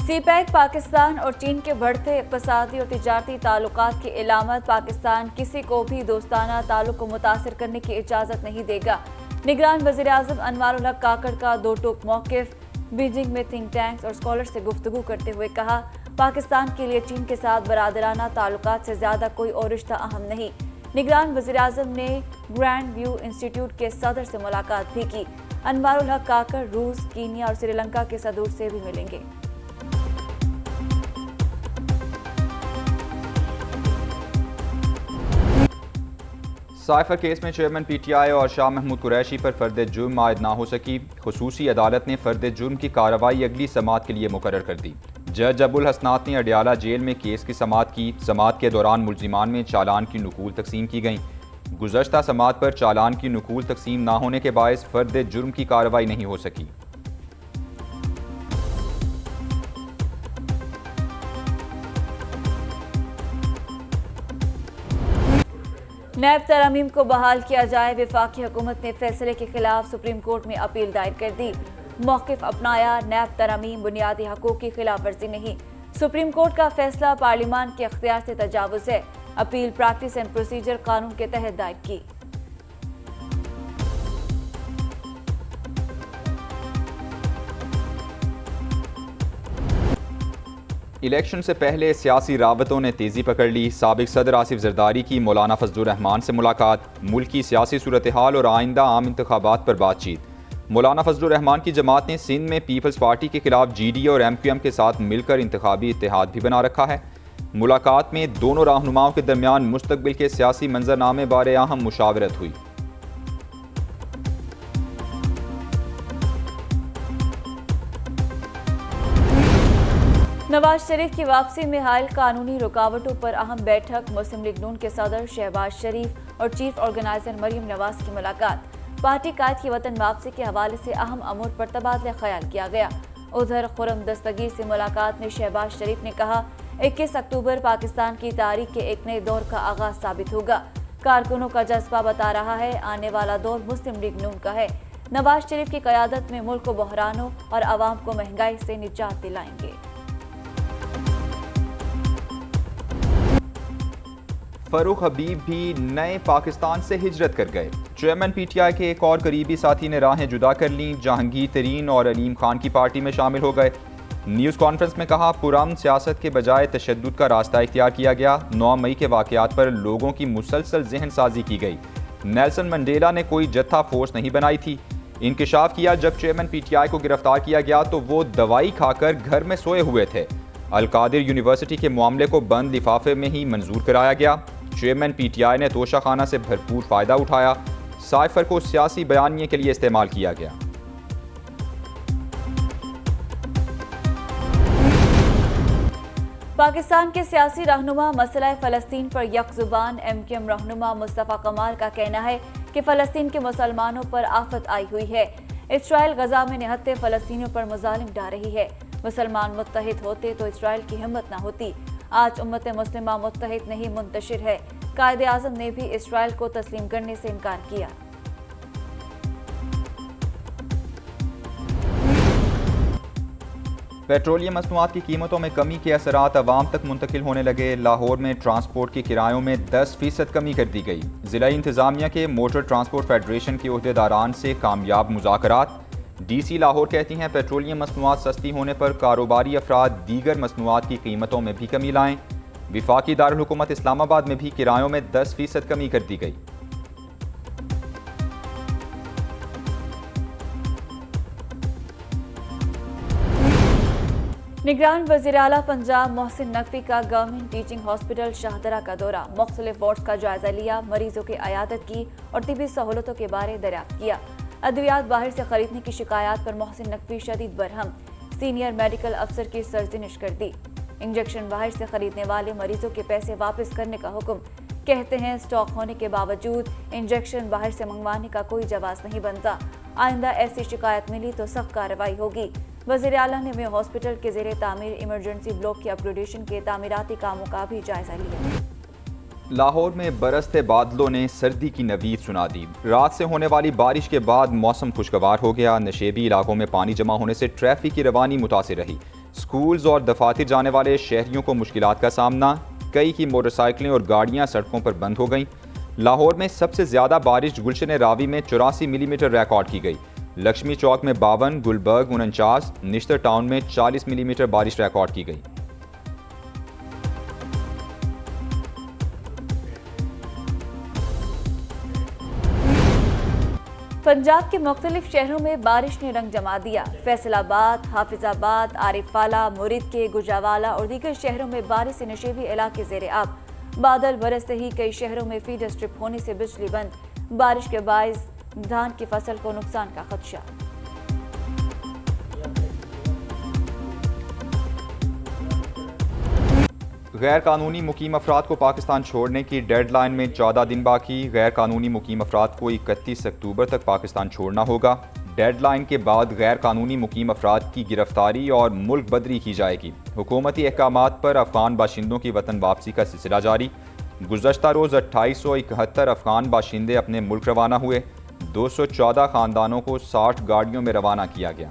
CPEC Pakistan और चीन के बढ़ते इक़्तिसादी और तिजारती ताल्लुकात की इलामत। पाकिस्तान किसी को भी दोस्ताना ताल्लुक को मुतासिर करने की इजाज़त नहीं देगा। निगरान वज़ीर-ए-आज़म अनवारुल हक काकड़ का दो टूक मौक़िफ़। बीजिंग में थिंक टैंक्स और स्कॉलर से गुफ्तगू करते हुए कहा, पाकिस्तान के लिए चीन के साथ बरादराना ताल्लुकात से ज़्यादा कोई और रिश्ता अहम नहीं। निगरान वज़ीर-ए-आज़म ने ग्रैंड व्यू इंस्टीट्यूट के सदर से मुलाकात भी की। अनवारुल हक काकड़ रूस, कीनिया और श्रीलंका के सदूर से भी मिलेंगे। साइफर केस में चेयरमैन पीटीआई और शाह महमूद कुरैशी पर फर्द जुर्म आयद ना हो सकी। खुसूसी अदालत ने फर्द जुर्म की कार्रवाई अगली समात के लिए मुकर्रर कर दी। जज अबुल हसनात ने अडियाला जेल में केस की समात की। समात के दौरान मुल्जिमान में चालान की नकूल तकसीम की गई। गुज़श्ता समात पर चालान की नकूल तकसीम ना होने के बायस फर्द जुर्म की कार्रवाई नहीं हो सकी। नैब तरमीम को बहाल किया जाए। वफाकी हुकूमत ने फैसले के खिलाफ सुप्रीम कोर्ट में अपील दायर कर दी। मौक़िफ़ अपनाया, नैब तरमीम बुनियादी हकूक़ की खिलाफ वर्जी नहीं। सुप्रीम कोर्ट का फैसला पार्लियामान के अख्तियार से तजावुज़ है। अपील प्रैक्टिस एंड प्रोसीजर कानून के तहत दायर की। इलेक्शन से पहले सियासी रावतों ने तेज़ी पकड़ ली। साबिक सदर आसिफ जरदारी की मौलाना फजलुर रहमान से मुलाकात। मुल्क की सियासी सूरत हाल और आइंदा आम इंतखाबात पर बातचीत। मौलाना फजलुर रहमान की जमात ने सिंध में पीपल्स पार्टी के खिलाफ जीडी और एमक्यूएम के साथ मिलकर इंतखाबी इत्तेहाद भी बना रखा है। मुलाकात में दोनों रहनुमाओं के दरमियान मुस्तकबिल के सियासी मंजरनामे बारे अहम मुशावरत हुई। नवाज शरीफ की वापसी में हाल कानूनी रुकावटों पर अहम बैठक। मुस्लिम लीग नून के सदर शहबाज शरीफ और चीफ ऑर्गेनाइजर मरियम नवाज की मुलाकात। पार्टी कायद की वतन वापसी के हवाले से अहम अमूर पर तबादला ख्याल किया गया। उधर खुर्रम दस्तगीर से मुलाकात में शहबाज शरीफ ने कहा, 21 अक्टूबर पाकिस्तान की तारीख के एक नए दौर का आगाज साबित होगा। कारकुनों का जज्बा बता रहा है, आने वाला दौर मुस्लिम लीग नून का है। नवाज शरीफ की क़यादत में मुल्क को बहरानों और आवाम को महंगाई से निजात दिलाएंगे। फरूख हबीब भी नए पाकिस्तान से हिजरत कर गए। चेयरमैन पीटीआई के एक और करीबी साथी ने राहें जुदा कर लीं। जहांगीर तरीन और अलीम खान की पार्टी में शामिल हो गए। न्यूज़ कॉन्फ्रेंस में कहा, पुरअमन सियासत के बजाय तशद्दुद का रास्ता इख्तियार किया गया। 9 मई के वाक़यात पर लोगों की मुसलसल जहन साजी की गई। नेल्सन मंडेला ने कोई जत्था फोर्स नहीं बनाई थी। इंकशाफ किया, जब चेयरमैन पीटीआई को गिरफ्तार किया गया तो वो दवाई खाकर घर में सोए हुए थे। अलकादिर यूनिवर्सिटी के मामले को बंद लिफाफे में ही मंजूर कराया गया। चेयरमैन पीटीआई ने तोशाखाना से भरपूर फ़ायदा उठाया। साइफर को सियासी बयानिए के लिए इस्तेमाल किया गया। पाकिस्तान के सियासी रहनुमा मसला फ़लस्तीन पर यकजुबान। एमक्यूएम रहनुमा मुस्तफ़ा कमाल का कहना है कि फ़लस्तीन के मुसलमानों पर आफत आई हुई है। इसराइल गजा में निहत्ते फ़लस्तीनियों पर मुजालिम डा रही है। मुसलमान मुत्तहिद होते तो इसराइल की हिम्मत न होती। आज उम्मत मुस्लिमा मुत्तहिद नहीं, मुंतशिर है। कायदे आज़म ने भी इसराइल को तस्लीम करने से इनकार किया। पेट्रोलियम मसनूआत की कीमतों में कमी के असरात अवाम तक मुंतकिल होने लगे। लाहौर में ट्रांसपोर्ट के किरायों में 10% कमी कर दी गई। ज़िला इंतज़ामिया के मोटर ट्रांसपोर्ट फेडरेशन के ओहदेदारान से कामयाब मुज़ाकरात। डीसी लाहौर कहती हैं, पेट्रोलियम मसनूआत सस्ती होने पर कारोबारी अफराद दीगर मसनूआत की कीमतों में भी कमी लाएं। विफाकी दारुल हुकूमत इस्लामाबाद में भी किरायों में 10% कमी कर दी गई। निगरान वज़ीर आला पंजाब मोहसिन नकवी का गवर्नमेंट टीचिंग हॉस्पिटल शाहदरा का दौरा। मुख्तलिफ वार्ड्स का जायजा लिया, मरीजों की अयादत की और तिबी सहूलतों के बारे दरियाफ्त किया। अद्वियात बाहर से खरीदने की शिकायत पर मोहसिन नकवी शदीद बरहम। सीनियर मेडिकल अफसर की सरजनिश कर दी। इंजेक्शन बाहर से खरीदने वाले मरीजों के पैसे वापस करने का हुक्म। कहते हैं, स्टॉक होने के बावजूद इंजेक्शन बाहर से मंगवाने का कोई जवाब नहीं बनता। आइंदा ऐसी शिकायत मिली तो सख्त कार्रवाई होगी। वज़ीर आला ने वे हॉस्पिटल के ज़ेरे तामीर इमरजेंसी ब्लॉक की अपग्रेडेशन के तामीराती कामों का भी जायजा लिया। लाहौर में बरसते बादलों ने सर्दी की नवीद सुना दी। रात से होने वाली बारिश के बाद मौसम खुशगवार हो गया। नशेबी इलाकों में पानी जमा होने से ट्रैफिक की रवानी मुतासिर रही। स्कूल्स और दफातर जाने वाले शहरियों को मुश्किलात का सामना, कई की मोटरसाइकिलें और गाड़ियां सड़कों पर बंद हो गईं। लाहौर में सबसे ज़्यादा बारिश गुलशन रावी में 84 मिलीमीटर रिकॉर्ड की गई। लक्ष्मी चौक में 52, गुलबर्ग 49, निश्तर टाउन में 40 मिलीमीटर बारिश रिकॉर्ड की गई। पंजाब के मुख्तलिफ शहरों में बारिश ने रंग जमा दिया। फैसलाबाद, हाफिजाबाद, आरिफाला, मुरीद के गुजरावाला और दीगर शहरों में बारिश से नशेबी इलाके ज़ेरे आब। बादल बरसते ही कई शहरों में फीडर स्ट्रिप होने से बिजली बंद। बारिश के बायस धान की फसल को नुकसान का खदशा। गैर कानूनी मुकीम अफराद को पाकिस्तान छोड़ने की डेडलाइन में 14 दिन बाकी। गैर कानूनी मुकीम अफराद को 31 अक्टूबर तक पाकिस्तान छोड़ना होगा। डेडलाइन के बाद गैर कानूनी मुकीम अफराद की गिरफ्तारी और मुल्क बदरी की जाएगी। हुकूमती अहकामात पर अफगान बाशिंदों की वतन वापसी का सिलसिला जारी। गुज़श्ता रोज़ 2871 अफगान बाशिंदे अपने मुल्क रवाना हुए। 214 ख़ानदानों को 60 गाड़ियों में रवाना किया गया।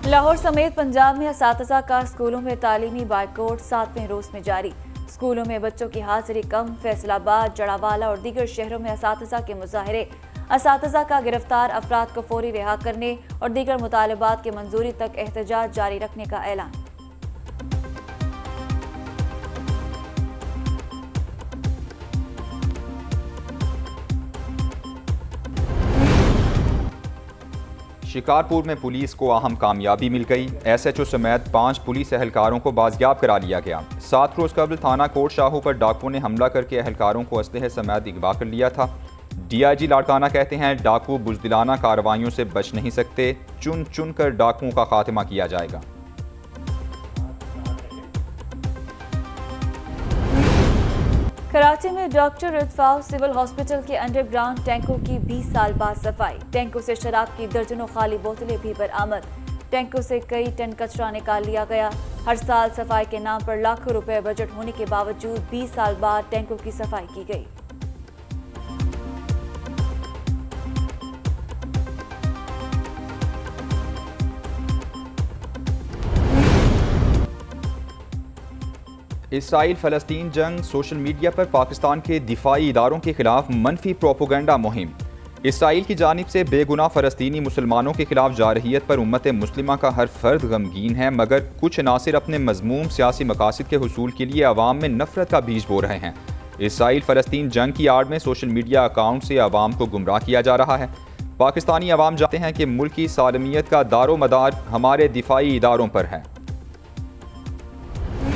लाहौर समेत पंजाब में असातिज़ा का स्कूलों में तालीमी बाइकआउट 7वें रोज़ में जारी। स्कूलों में बच्चों की हाजिरी कम। फैसलाबाद, जड़ावाला और दीगर शहरों में असातिज़ा के मुजाहरे। असातिज़ा का गिरफ्तार अफराद को फौरी रिहा करने और दीगर मुतालबात की मंजूरी तक एहतजाज जारी रखने का ऐलान। शिकारपुर में पुलिस को अहम कामयाबी मिल गई। SHO समेत 5 पुलिस एहलकारों को बाजियाब करा लिया गया। 7 रोज़ कबल थाना कोट शाहू पर डाकुओं ने हमला करके एहलकारों को असलहे समेत अगवा कर लिया था। DIG लाड़काना कहते हैं, डाकू बुज़दिलाना कार्रवाइयों से बच नहीं सकते। चुन चुन कर डाकुओं का खात्मा किया जाएगा। कराची में डॉक्टर इत्फाक सिविल हॉस्पिटल के अंडरग्राउंड टैंकों की 20 साल बाद सफाई। टैंकों से शराब की दर्जनों खाली बोतलें भी बरामद। टैंकों से कई टन कचरा निकाल लिया गया। हर साल सफाई के नाम पर लाखों रुपए बजट होने के बावजूद 20 साल बाद टैंकों की सफाई की गई। इसराइल फ़लस्तीन जंग, सोशल मीडिया पर पाकिस्तान के दिफाई इदारों के खिलाफ मनफी प्रोपोगंडा मुहिम। इसराइल की जानिब से बेगुनाह फ़लस्तीनी मुसलमानों के खिलाफ जारहियत पर उम्मत मुस्लिमा का हर फर्द गमगीन है, मगर कुछ नासिर अपने मजमूम सियासी मकासद के हुसूल के लिए अवाम में नफरत का बीज बो रहे हैं। इसराइल फ़लस्तीन जंग की आड़ में सोशल मीडिया अकाउंट से अवाम को गुमराह किया जा रहा है। पाकिस्तानी अवाम जानते हैं कि मुल्क की सालमियत का दारो मदार हमारे दिफाई इदारों पर है।